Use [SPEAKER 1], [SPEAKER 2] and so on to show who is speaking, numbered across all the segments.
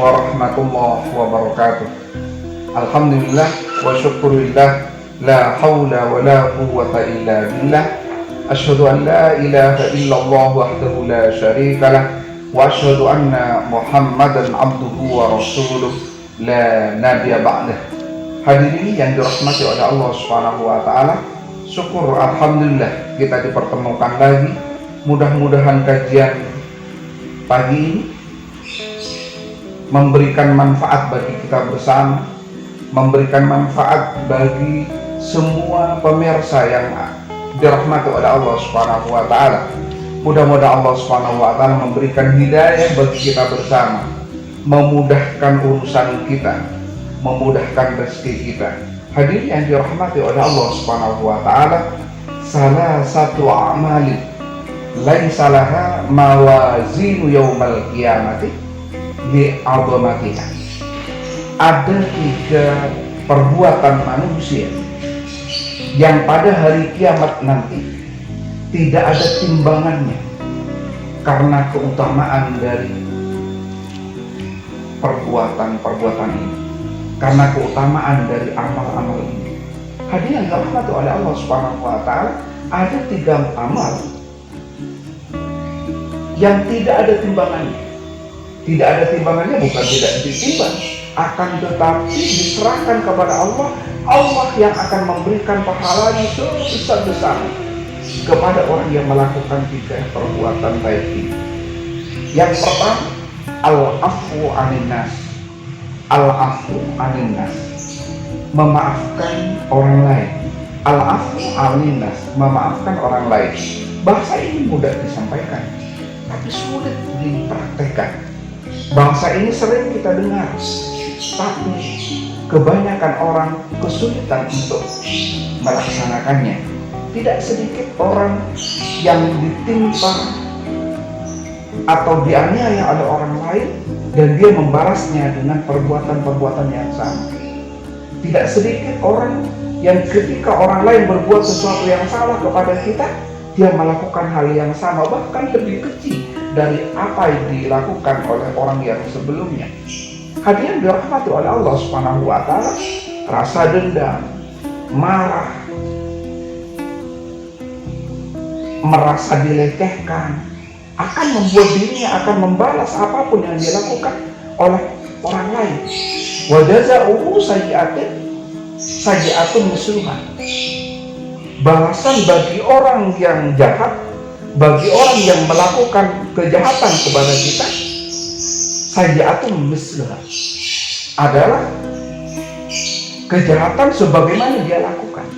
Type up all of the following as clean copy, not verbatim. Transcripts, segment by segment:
[SPEAKER 1] warahmatullahi wabarakatuh. Alhamdulillah wa syukurillah, la hawla wa la quwwata illa billah. Asyhadu an la ilaha illallah wahdahu la syarika lah, wa asyhadu anna Muhammadan abduhu wa rasuluh, la nabiyya ba'dah. Hadirin yang dirahmati oleh Allah Subhanahu wa taala, syukur alhamdulillah kita dipertemukan lagi. Mudah-mudahan kajian pagi ini memberikan manfaat bagi kita bersama, memberikan manfaat bagi semua pemirsa yang dirahmati oleh Allah Subhanahu wa taala. Mudah-mudahan Allah Subhanahu wa taala memberikan hidayah bagi kita bersama, memudahkan urusan kita, memudahkan rezeki kita. Hadirin yang dirahmati oleh Allah Subhanahu wa taala, salah satu amali laisa laha mawazinu yaumal qiyamati bi'adhamatiha. Ada 3 perbuatan manusia yang pada hari kiamat nanti tidak ada timbangannya karena keutamaan dari perbuatan-perbuatan ini, karena keutamaan dari amal-amal ini. Hadirin yang dirahmati oleh Allah Subhanahu wa taala, ada 3 amal yang tidak ada timbangannya. Tidak ada timbangannya bukan tidak ditimbang, akan tetapi diserahkan kepada Allah. Allah yang akan memberikan pahalanya sebesar-besar kepada orang yang melakukan 3 perbuatan baik ini. Yang pertama, al-afu anin nas. Al-afu anin nas, memaafkan orang lain. Al-afu anin nas, memaafkan orang lain. Bahasa ini mudah disampaikan, tapi sulit dipraktekkan. Bahasa ini sering kita dengar, tapi kebanyakan orang kesulitan untuk melaksanakannya. Tidak sedikit orang yang ditimpa atau dianiaya oleh orang lain dan dia membalasnya dengan perbuatan-perbuatan yang sama. Tidak sedikit orang yang ketika orang lain berbuat sesuatu yang salah kepada kita, dia melakukan hal yang sama, bahkan lebih kecil dari apa yang dilakukan oleh orang yang sebelumnya. Hadirin dirahmati oleh Allah Subhanahu wa taala, rasa dendam, marah, merasa dilecehkan akan membuat dirinya akan membalas apapun yang dilakukan oleh orang lain. Wa jazaa'uhu sayyi'atun misluha. Balasan bagi orang yang jahat, bagi orang yang melakukan kejahatan kepada kita, sayyi'atun misluha, adalah kejahatan sebagaimana dia lakukan.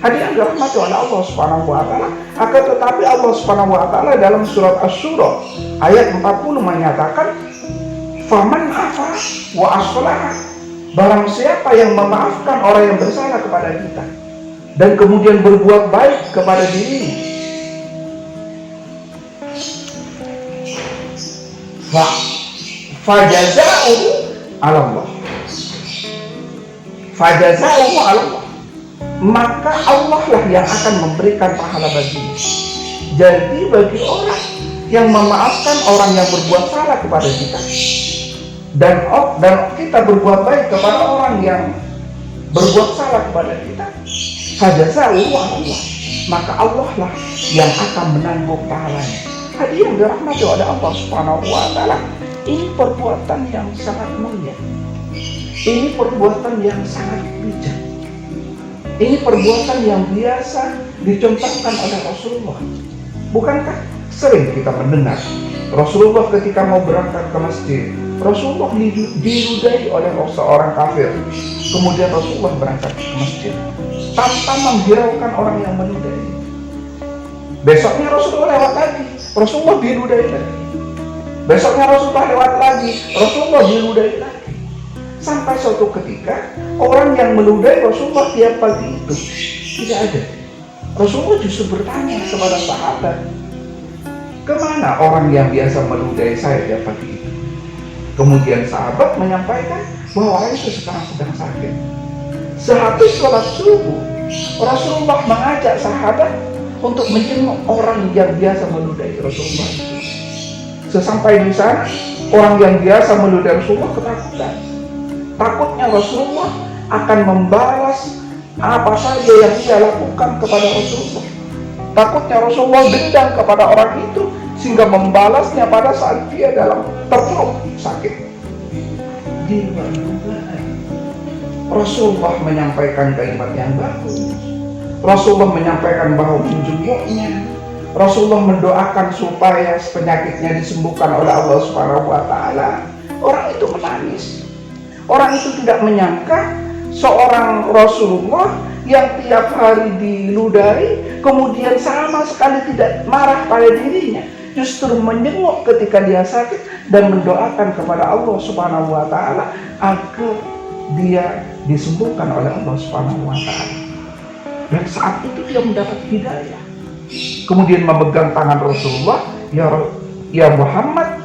[SPEAKER 1] Hadirin dirahmati oleh Allah Subhanahu wa taala, akan tetapi Allah Subhanahu wa taala dalam surat Asy-Syura ayat 40 menyatakan, faman afa wa aslaha, barang siapa yang memaafkan orang yang bersalah kepada kita dan kemudian berbuat baik kepada dirinya, fajaza'uhu 'ala Allah. Fajaza'uhu 'ala Allah, maka Allah lah yang akan memberikan pahala baginya. Jadi bagi orang yang memaafkan orang yang berbuat salah kepada kita dan kita berbuat baik kepada orang yang berbuat salah kepada kita, fajaza'uhu 'ala Allah, maka Allah lah yang akan menanggung pahalanya. Hadirin dirahmati oleh Allah Subhanahu wa taala, ini perbuatan yang sangat mulia. Ini perbuatan yang sangat bijak. Ini perbuatan yang biasa dicontohkan oleh Rasulullah. Bukankah sering kita mendengar Rasulullah ketika mau berangkat ke masjid, Rasulullah diludai oleh seorang kafir. Kemudian Rasulullah berangkat ke masjid tanpa menghiraukan orang yang menudai. Besoknya Rasulullah lewat lagi, Rasulullah diludai lagi. Besoknya Rasulullah lewat lagi, Rasulullah diludai lagi. Sampai suatu ketika orang yang meludahi Rasulullah tiap pagi itu tidak ada. Rasulullah justru bertanya kepada sahabat, kemana orang yang biasa meludahi saya tiap pagi itu? Kemudian sahabat menyampaikan bahwa orang itu sekarang sedang sakit. Sehabis sholat subuh, Rasulullah mengajak sahabat untuk menjenguk orang yang biasa meludahi Rasulullah. Sesampai di sana, orang yang biasa meludahi Rasulullah ketakutan. Takutnya Rasulullah akan membalas apa saja yang ia lakukan kepada Rasulullah. Takutnya Rasulullah dendam kepada orang itu sehingga membalasnya pada saat dia dalam terpuruk sakit. Rasulullah menyampaikan kalimat yang bagus. Rasulullah menyampaikan bahwa menjenguknya. Rasulullah mendoakan supaya penyakitnya disembuhkan oleh Allah Subhanahu wa taala. Orang itu menangis. Orang itu tidak menyangka seorang Rasulullah yang tiap hari diludahi kemudian sama sekali tidak marah pada dirinya, justru menjenguk ketika dia sakit dan mendoakan kepada Allah Subhanahu wa taala agar dia disembuhkan oleh Allah Subhanahu wa taala. Dan saat itu dia mendapat hidayah. Kemudian memegang tangan Rasulullah, ya Muhammad,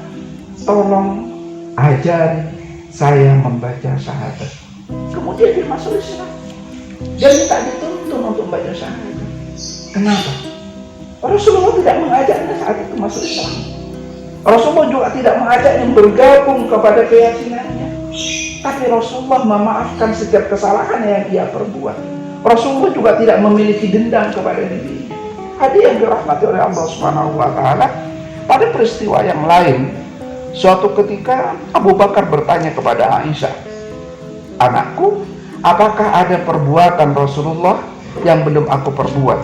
[SPEAKER 1] tolong ajari saya membaca syahadat. Kemudian dia masuk Islam. Dia minta dituntun untuk membaca syahadat. Kenapa? Rasulullah tidak mengajaknya saat itu masuk Islam. Rasulullah juga tidak mengajaknya bergabung kepada keyakinannya. Tapi Rasulullah memaafkan setiap kesalahan yang ia perbuat. Rasulullah juga tidak memiliki dendam kepada dirinya. Hadiah yang dirahmati oleh Allah Subhanahu wa taala. Pada peristiwa yang lain, suatu ketika Abu Bakar bertanya kepada Aisyah, "Anakku, apakah ada perbuatan Rasulullah yang belum aku perbuat?"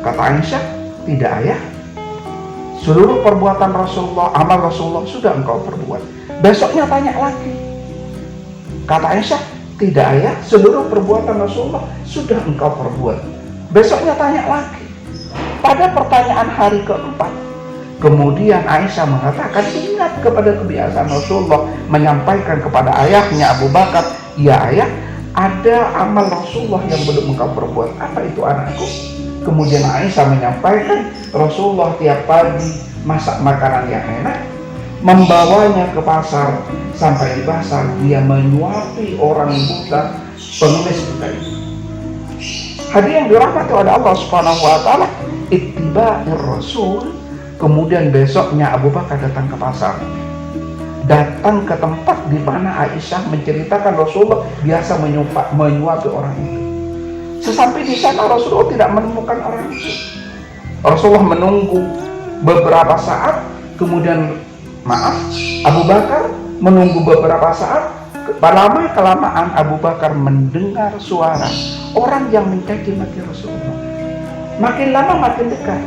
[SPEAKER 1] Kata Aisyah, "Tidak, ayah. Seluruh perbuatan Rasulullah, amal Rasulullah sudah engkau perbuat." Besoknya tanya lagi. Kata Aisyah, "Tidak, ayah. Seluruh perbuatan Rasulullah sudah engkau perbuat." Besoknya tanya lagi. Pada pertanyaan hari keempat, kemudian Aisyah mengatakan, ingat kepada kebiasaan Rasulullah menyampaikan kepada ayahnya Abu Bakar, "Ya ayah, ada amal Rasulullah yang belum engkau perbuat. Apa itu, anakku?" Kemudian Aisyah menyampaikan, Rasulullah tiap pagi masak makanan yang enak, membawanya ke pasar. Sampai di pasar dia menyuapi orang buta, pengemis buta itu. Hadiah yang dirahmati oleh Allah Subhanahu wa taala, ittiba'ir Rasul. Kemudian besoknya Abu Bakar datang ke pasar. Datang ke tempat di mana Aisyah menceritakan Rasulullah biasa menyuapi orang itu. Sesampai di sana Rasulullah tidak menemukan orang itu. Rasulullah menunggu beberapa saat, kemudian Abu Bakar menunggu beberapa saat. Lama-kelamaan Abu Bakar mendengar suara orang yang mencaci maki Rasulullah. Makin lama makin dekat.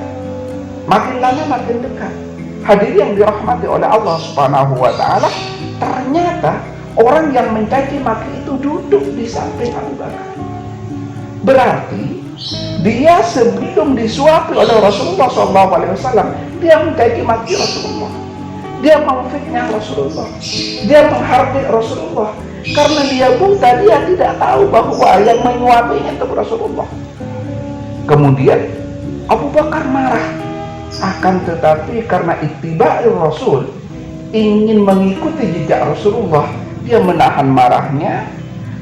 [SPEAKER 1] Makin lama makin dekat. Hadirin yang dirahmati oleh Allah Subhanahu wa taala, ternyata orang yang mencaci maki itu duduk di samping Abu Bakar. Berarti dia sebelum disuapi oleh Rasulullah SAW, dia mencaci maki Rasulullah. Dia memfitnah Rasulullah. Dia menghardik Rasulullah. Karena dia buta, dia tidak tahu bahwa yang menyuapinya itu Rasulullah. Kemudian Abu Bakar marah. Akan tetapi karena ittiba'i Rasul, ingin mengikuti jejak Rasulullah, dia menahan marahnya,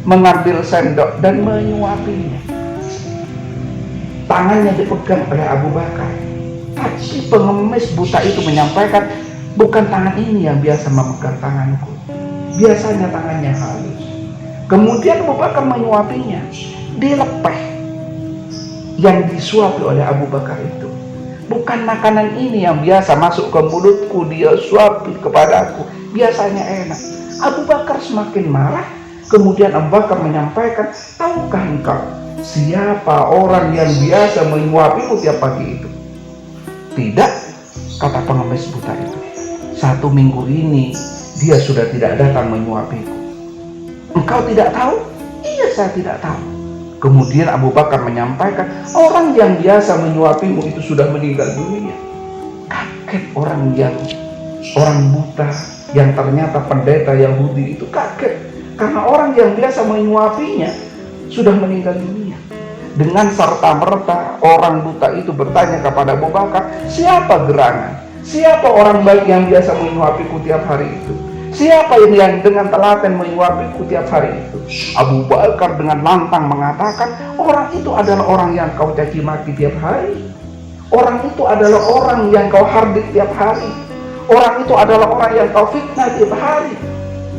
[SPEAKER 1] mengambil sendok dan menyuapinya. Tangannya dipegang oleh Abu Bakar. Tapi pengemis buta itu menyampaikan, "Bukan tangan ini yang biasa memegang tanganku. Biasanya tangannya halus." Kemudian Abu Bakar menyuapinya. Dilepeh yang disuapi oleh Abu Bakar itu. "Bukan makanan ini yang biasa masuk ke mulutku, dia suapi kepadaku. Biasanya enak." Abu Bakar semakin marah. Kemudian Abu Bakar menyampaikan, "Tahukah engkau siapa orang yang biasa menyuapimu tiap pagi itu?" "Tidak," kata pengemis buta itu. "1 minggu ini dia sudah tidak datang menyuapiku." "Engkau tidak tahu?" "Iya, saya tidak tahu." Kemudian Abu Bakar menyampaikan, "Orang yang biasa menyuapimu itu sudah meninggal dunia." Kaget orang buta yang ternyata pendeta Yahudi itu kaget. Karena orang yang biasa menyuapinya sudah meninggal dunia. Dengan serta-merta orang buta itu bertanya kepada Abu Bakar, "Siapa gerangan? Siapa orang baik yang biasa menyuapiku tiap hari itu? Siapa yang dengan telaten menyuapiku tiap hari itu?" Abu Bakar dengan lantang mengatakan, "Orang itu adalah orang yang kau caci maki tiap hari. Orang itu adalah orang yang kau hardik tiap hari. Orang itu adalah orang yang kau fitnah tiap hari.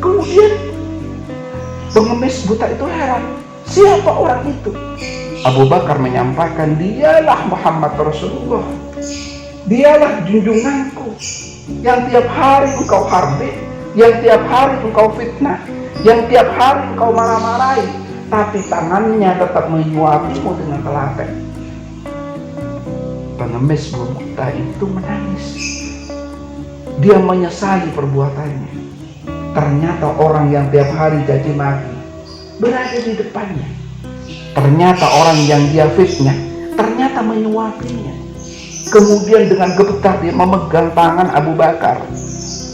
[SPEAKER 1] Kemudian pengemis buta itu heran, siapa orang itu? Abu Bakar menyampaikan, dialah Muhammad Rasulullah. Dialah junjunganku yang tiap hari engkau hardik, yang tiap hari engkau fitnah, yang tiap hari engkau marah-marahi, tapi tangannya tetap menyuapimu dengan telaten. Pengemis buta itu menangis. Dia menyesali perbuatannya. Ternyata orang yang tiap hari caci maki berada di depannya. Ternyata orang yang dia fitnah ternyata menyuapinya. Kemudian dengan gemetar dia memegang tangan Abu Bakar,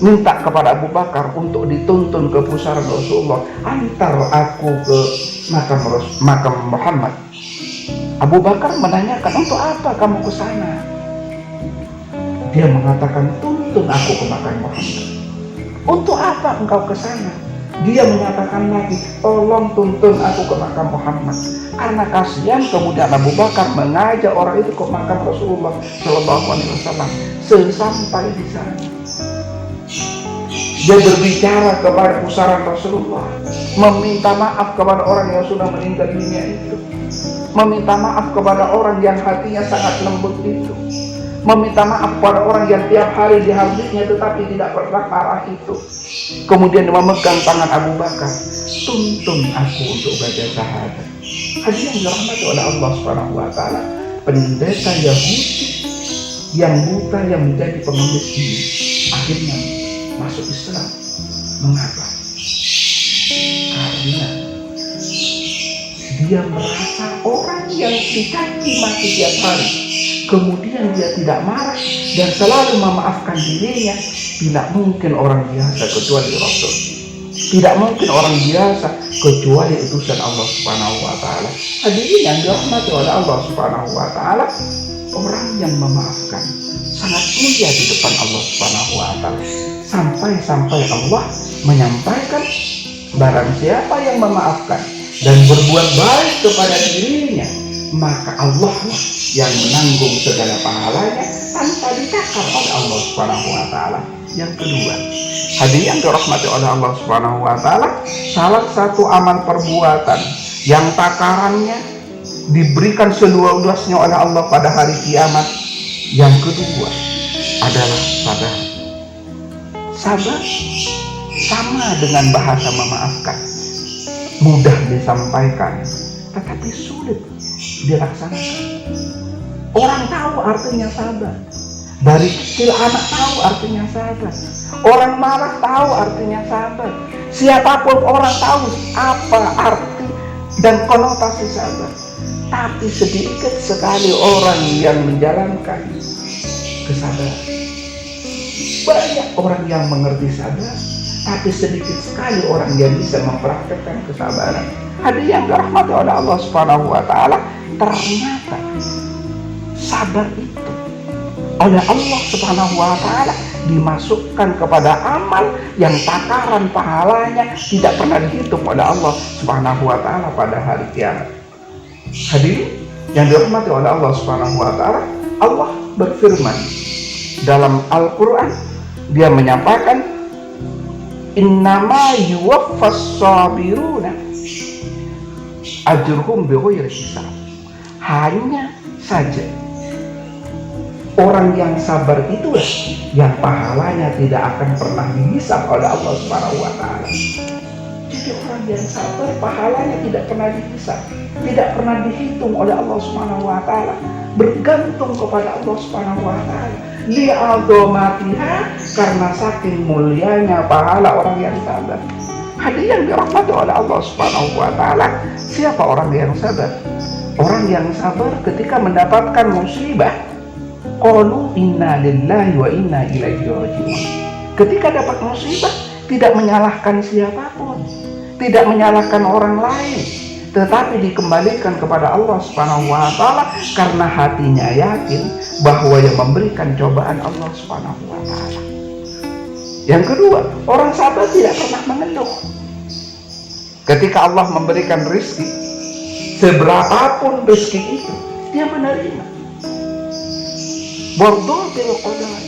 [SPEAKER 1] minta kepada Abu Bakar untuk dituntun ke pusaran Rasulullah, antar aku ke makam Muhammad. Abu Bakar menanyakan, untuk apa kamu ke sana? Dia mengatakan, tuntun aku ke makam Muhammad. Untuk apa engkau ke sana? Dia menyatakan lagi, tolong tuntun aku ke makam Muhammad. Karena kasihan, kemudian Abu Bakar mengajak orang itu ke makam Rasulullah Shallallahu Alaihi Wasallam. Sesampai di sana, dia berbicara kepada pusaran Rasulullah, meminta maaf kepada orang yang sudah meninggal dunia itu, meminta maaf kepada orang yang hatinya sangat lembut itu, meminta maaf kepada orang yang tiap hari dihardiknya tetapi tidak pernah marah itu. Kemudian memegang tangan Abu Bakar, tuntun aku untuk baca syahadat. Hadirin yang dirahmati oleh Allah Subhanahu wa taala, pendeta Yahudi yang buta yang menjadi pengemis ini akhirnya masuk Islam. Mengapa? Karena dia merasa orang yang dicaci maki tiap hari, kemudian dia tidak marah dan selalu memaafkan dirinya. Tidak mungkin orang biasa kecuali Rasul. Tidak mungkin orang biasa kecuali utusan Allah Subhanahu wa taala. Hadirin yang dirahmati oleh Allah Subhanahu wa taala, orang yang memaafkan sangat mulia di depan Allah Subhanahu wa taala. Sampai Allah menyampaikan, barang siapa yang memaafkan dan berbuat baik kepada dirinya, maka Allah lah yang menanggung segala pahalanya tanpa ditakar oleh Allah Subhanahu wa taala. Yang kedua, hadirin yang dirahmati oleh Allah Subhanahu wa taala, salah satu amal perbuatan yang takarannya diberikan seluas-luasnya oleh Allah pada hari kiamat, yang kedua adalah sabar. Sabar sama dengan bahasa memaafkan, mudah disampaikan tetapi sulit dilaksanakan. Orang tahu artinya sabar. Dari kecil anak tahu artinya sabar. Orang marah tahu artinya sabar. Siapapun orang tahu apa arti dan konotasi sabar. Tapi sedikit sekali orang yang menjalankan kesabaran. Banyak orang yang mengerti sabar, tapi sedikit sekali orang yang bisa mempraktekkan kesabaran. Hadirin yang dirahmati oleh Allah Subhanahu wa taala, ternyata sabar itu oleh Allah Subhanahu wa taala dimasukkan kepada amal yang takaran pahalanya tidak pernah dihitung oleh Allah Subhanahu wa taala pada hari kiamat. Hadirin yang dirahmati oleh Allah Subhanahu wa taala, Allah berfirman dalam Al-Qur'an, dia menyampaikan, innama yuwaffas sabiruna ajruhum bighairi hisab. Hanya saja orang yang sabar itulah yang pahalanya tidak akan pernah dihisab oleh Allah Subhanahu wa taala. Jadi orang yang sabar pahalanya tidak pernah dihisab, tidak pernah dihitung oleh Allah Subhanahu wa taala, bergantung kepada Allah Subhanahu wa taala. Li'adzamatiha, karena saking mulianya pahala orang yang sabar. Hadirin yang dirahmati oleh Allah Subhanahu wa taala, siapa orang yang sabar? Orang yang sabar ketika mendapatkan musibah, qalu inna lillahi wa inna ilaihi raji'un. Ketika dapat musibah, tidak menyalahkan siapapun, tidak menyalahkan orang lain, tetapi dikembalikan kepada Allah Subhanahu wa taala karena hatinya yakin bahwa yang memberikan cobaan Allah Subhanahu wa taala. Yang kedua, orang sabar tidak pernah mengeluh. Ketika Allah memberikan rezeki, seberapapun rezeki itu, dia menerima. Bordil qadar,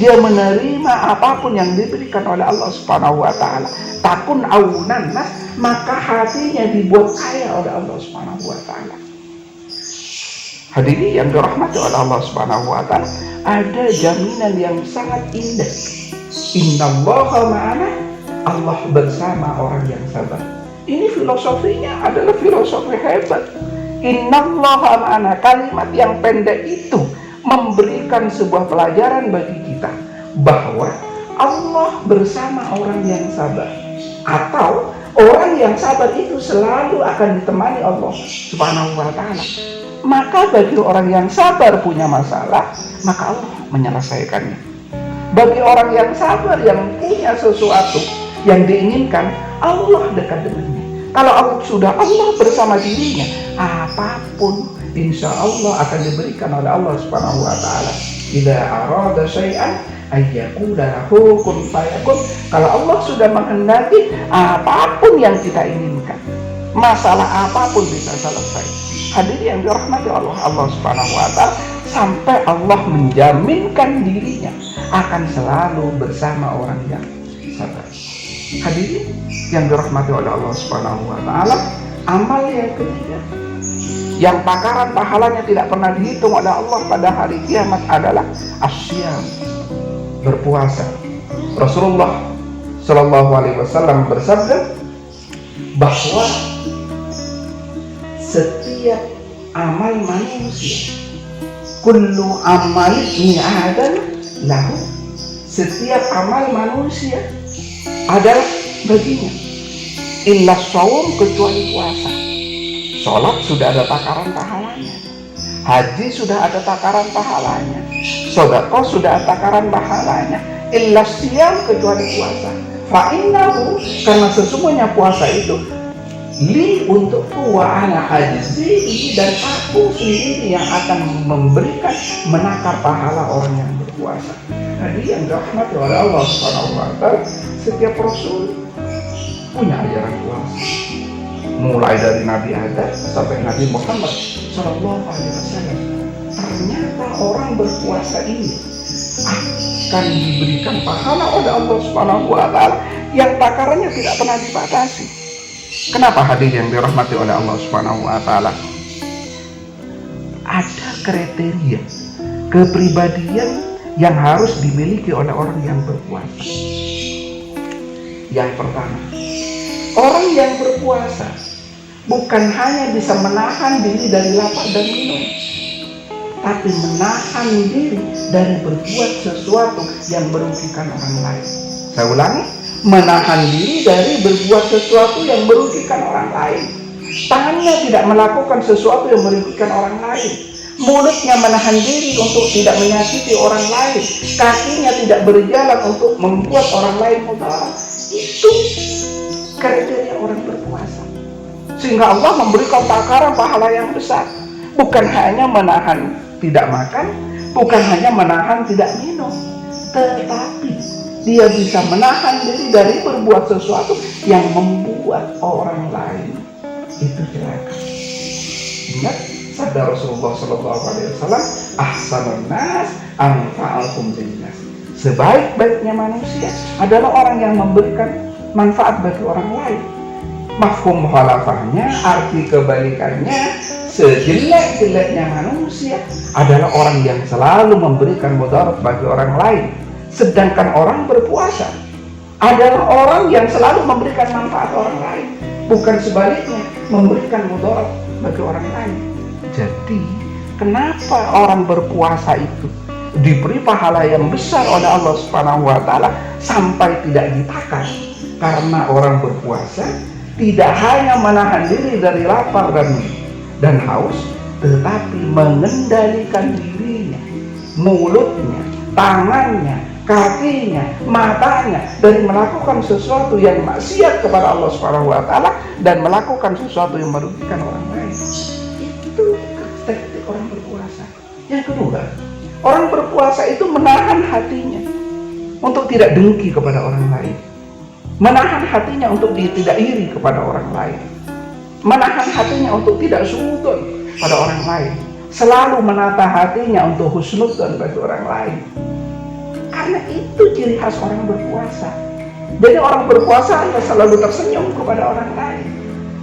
[SPEAKER 1] dia menerima apapun yang diberikan oleh Allah Subhanahu wa taala. Takun aunan nas, maka hatinya dibuat kaya oleh Allah Subhanahu wa taala. Hadirin yang dirahmati oleh Allah Subhanahu wa taala, ada jaminan yang sangat indah. Innallaha ma'ana, Allah bersama orang yang sabar. Ini filosofinya adalah filosofi hebat. Innallaha ma'ana, kalimat yang pendek itu memberikan sebuah pelajaran bagi kita bahwa Allah bersama orang yang sabar, atau orang yang sabar itu selalu akan ditemani Allah Subhanahu wa taala. Maka bagi orang yang sabar punya masalah, maka Allah menyelesaikannya. Bagi orang yang sabar yang punya sesuatu yang diinginkan, Allah dekat dengannya. Kalau Allah bersama dirinya, apapun insya Allah akan diberikan oleh Allah Subhanahu wa taala. Idza arada syai'an ayyaqula lahu kun fayakun. Kalau Allah sudah menghendaki, apapun yang kita inginkan, masalah apapun bisa selesai. Hadirin yang dirahmati Allah Subhanahu wa taala, sampai Allah menjaminkan dirinya akan selalu bersama orang yang sabar. Hadirin yang dirahmati oleh Allah Subhanahu wa taala, amal yang ketiga yang takaran pahalanya tidak pernah dihitung oleh Allah pada hari kiamat adalah asyam, berpuasa. Rasulullah Shallallahu alaihi wasallam bersabda bahwa setiap amal manusia, kullu amal ibni Adam lahu, setiap amal manusia adalah baginya, illa shaum, kecuali puasa. Sholat sudah ada takaran pahalanya, haji sudah ada takaran pahalanya, sedekah sudah ada takaran pahalanya, illa siyam, kecuali puasa. Fa'innahu, karena sesungguhnya puasa itu li untukku wa ana ajzi, dan aku sendiri yang akan memberikan menakar pahala orang yang berpuasa. Jadi yang dirahmati oleh Allah Subhanahu wa taala, setiap rasul punya ajaran puasa. Mulai dari Nabi Adam sampai Nabi Muhammad Sallallahu Alaihi Wasallam, ternyata orang berpuasa ini akan diberikan pahala oleh Allah Subhanahu wa taala yang takarannya tidak pernah dibatasi. Kenapa hadirin yang dirahmati oleh Allah Subhanahu wa taala? Ada kriteria kepribadian yang harus dimiliki oleh orang yang berpuasa. Yang pertama, orang yang berpuasa bukan hanya bisa menahan diri dari lapar dan minum, tapi menahan diri dari berbuat sesuatu yang merugikan orang lain. Saya ulangi, menahan diri dari berbuat sesuatu yang merugikan orang lain. Tangannya tidak melakukan sesuatu yang merugikan orang lain, mulutnya menahan diri untuk tidak menyakiti orang lain, kakinya tidak berjalan untuk membuat orang lain mudarat. Itu kriteria orang berpuasa, sehingga Allah memberikan takaran pahala yang besar. Bukan hanya menahan tidak makan, bukan hanya menahan tidak minum, tetapi dia bisa menahan diri dari berbuat sesuatu yang membuat orang lain itu celaka. Ingat sabda Rasulullah Sallallahu Alaihi Wasallam, ahsanun nas anfa'uhum linnas. Sebaik-baiknya manusia adalah orang yang memberikan manfaat bagi orang lain. Mafhum mukhalafahnya, arti kebalikannya, sejelek-jeleknya manusia adalah orang yang selalu memberikan mudarat bagi orang lain. Sedangkan orang berpuasa adalah orang yang selalu memberikan manfaat orang lain, bukan sebaliknya, memberikan mudarat bagi orang lain. Jadi kenapa orang berpuasa itu diberi pahala yang besar oleh Allah Subhanahu wa taala sampai tidak ditakar? Karena orang berpuasa tidak hanya menahan diri dari lapar dan haus, tetapi mengendalikan dirinya, mulutnya, tangannya, kakinya, matanya dari melakukan sesuatu yang maksiat kepada Allah Subhanahu wa taala dan melakukan sesuatu yang merugikan orang lain. Itu karakteristik orang berpuasa. Yang kedua, orang berpuasa itu menahan hatinya untuk tidak dengki kepada orang lain, menahan hatinya untuk tidak iri kepada orang lain, menahan hatinya untuk tidak suudzon pada orang lain, selalu menata hatinya untuk husnudzon bagi orang lain. Karena itu ciri khas orang berpuasa. Jadi orang berpuasa hanya selalu tersenyum kepada orang lain,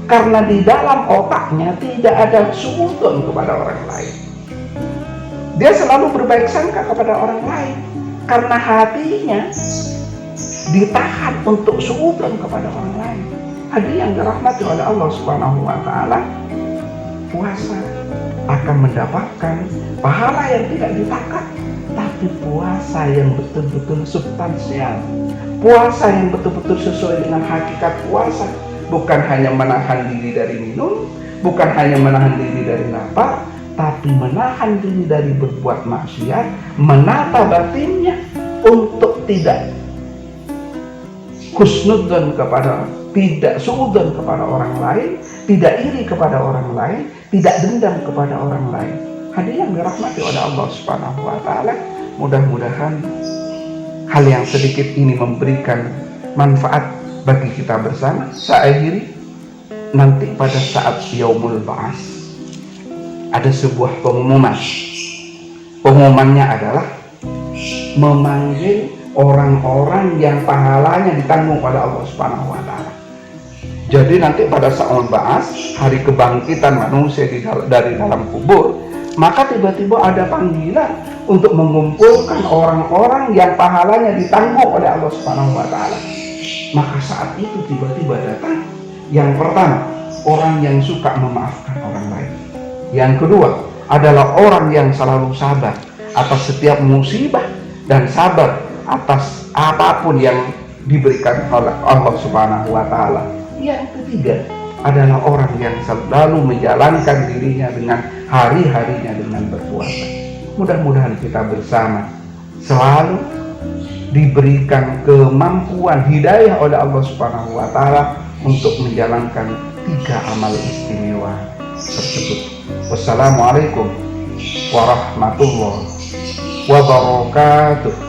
[SPEAKER 1] karena di dalam otaknya tidak ada suudzon kepada orang lain. Dia selalu berbaik sangka kepada orang lain, karena hatinya ditahan untuk suudzon kepada orang lain. Hadirin yang dirahmati oleh Allah Subhanahu wa taala, puasa akan mendapatkan pahala yang tidak ditakar, tapi puasa yang betul-betul substansial, puasa yang betul-betul sesuai dengan hakikat puasa, bukan hanya menahan diri dari minum, bukan hanya menahan diri dari lapar, tapi menahan diri dari berbuat maksiat, menata batinnya untuk tidak husnudzon kepada, tidak suudzon kepada orang lain, tidak iri kepada orang lain, tidak dendam kepada orang lain. Hadirin yang dirahmati oleh Allah Subhanahu wa taala, mudah-mudahan hal yang sedikit ini memberikan manfaat bagi kita bersama. Saya akhiri, nanti pada saat Yaumul Ba'ats ada sebuah pengumuman. Pengumumannya adalah memanggil orang-orang yang pahalanya ditanggung oleh Allah Subhanahu wa taala. Jadi nanti pada saat Yaumul Ba'ats, hari kebangkitan manusia dari dalam kubur, maka tiba-tiba ada panggilan untuk mengumpulkan orang-orang yang pahalanya ditanggung oleh Allah Subhanahu wa taala. Maka saat itu tiba-tiba datang yang pertama, orang yang suka memaafkan orang lain. Yang kedua adalah orang yang selalu sabar atas setiap musibah dan sabar atas apapun yang diberikan oleh Allah Subhanahu wa taala. Yang ketiga adalah orang yang selalu menjalankan dirinya dengan hari-harinya dengan berpuasa. Mudah-mudahan kita bersama selalu diberikan kemampuan hidayah oleh Allah Subhanahu wa taala untuk menjalankan 3 amal istimewa tersebut. Wassalamualaikum warahmatullahi wabarakatuh.